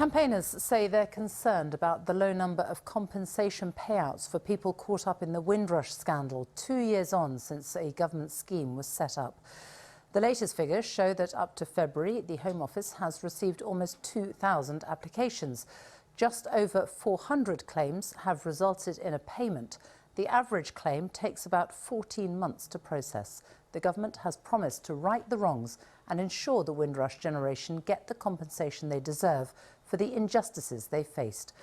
Campaigners say they're concerned about the low number of compensation payouts for people caught up in the Windrush scandal 2 years on since a government scheme was set up. The latest figures show that up to February, the Home Office has received almost 2,000 applications. Just over 400 claims have resulted in a payment. The average claim takes about 14 months to process. The government has promised to right the wrongs and ensure the Windrush generation get the compensation they deserve for the injustices they faced.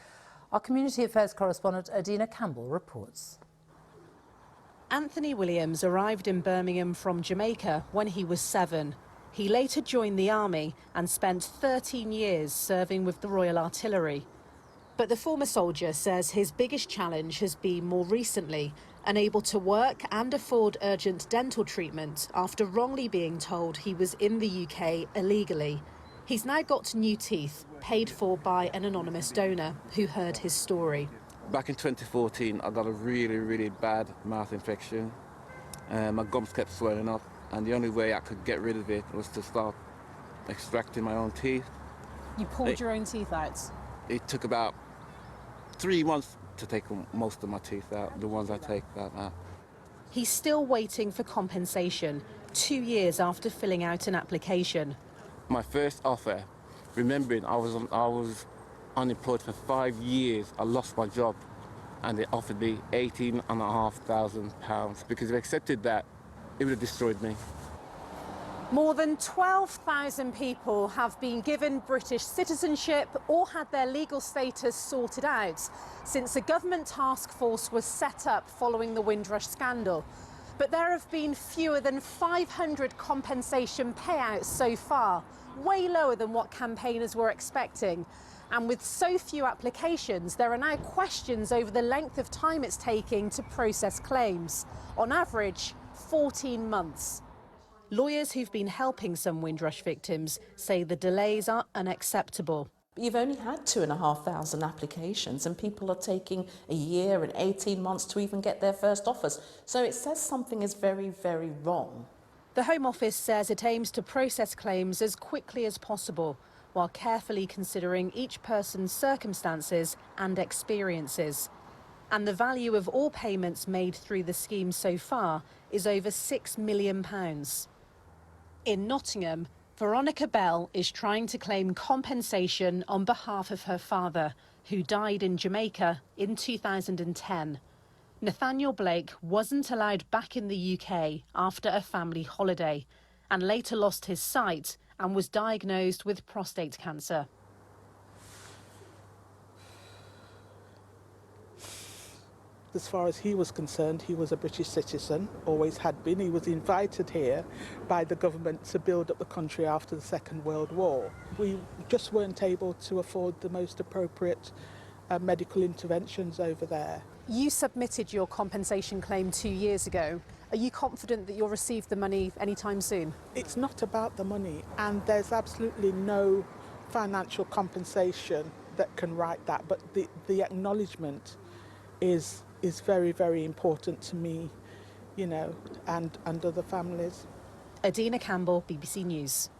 Our Community Affairs correspondent Adina Campbell reports. Anthony Williams arrived in Birmingham from Jamaica when he was 7. He later joined the army and spent 13 years serving with the Royal Artillery. But the former soldier says his biggest challenge has been more recently, unable to work and afford urgent dental treatment after wrongly being told he was in the UK illegally. He's now got new teeth, paid for by an anonymous donor who heard his story. Back in 2014, I got a really bad mouth infection. My gums kept swelling up, and the only way I could get rid of it was to start extracting my own teeth. You pulled your own teeth out? It took about 3 months to take most of my teeth out, the ones I take out now. He's still waiting for compensation, 2 years after filling out an application. My first offer, remembering I was unemployed for 5 years, I lost my job, and they offered me £18,500 because if I accepted that, it would have destroyed me. More than 12,000 people have been given British citizenship or had their legal status sorted out since a government task force was set up following the Windrush scandal. But there have been fewer than 500 compensation payouts so far, way lower than what campaigners were expecting. And with so few applications, there are now questions over the length of time it's taking to process claims. On average, 14 months. Lawyers who've been helping some Windrush victims say the delays are unacceptable. You've only had 2,500 applications and people are taking a year and 18 months to even get their first offers. So it says something is very wrong. The Home Office says it aims to process claims as quickly as possible, while carefully considering each person's circumstances and experiences. And the value of all payments made through the scheme so far is over £6 million. In Nottingham, Veronica Bell is trying to claim compensation on behalf of her father, who died in Jamaica in 2010. Nathaniel Blake wasn't allowed back in the UK after a family holiday and later lost his sight and was diagnosed with prostate cancer. As far as he was concerned, he was a British citizen, always had been. He was invited here by the government to build up the country after the Second World War. We just weren't able to afford the most appropriate medical interventions over there. You submitted your compensation claim 2 years ago. Are you confident that you'll receive the money anytime soon? It's not about the money, and there's absolutely no financial compensation that can right that, but the acknowledgement is very important to me, you know, and other families. Adina Campbell, BBC News.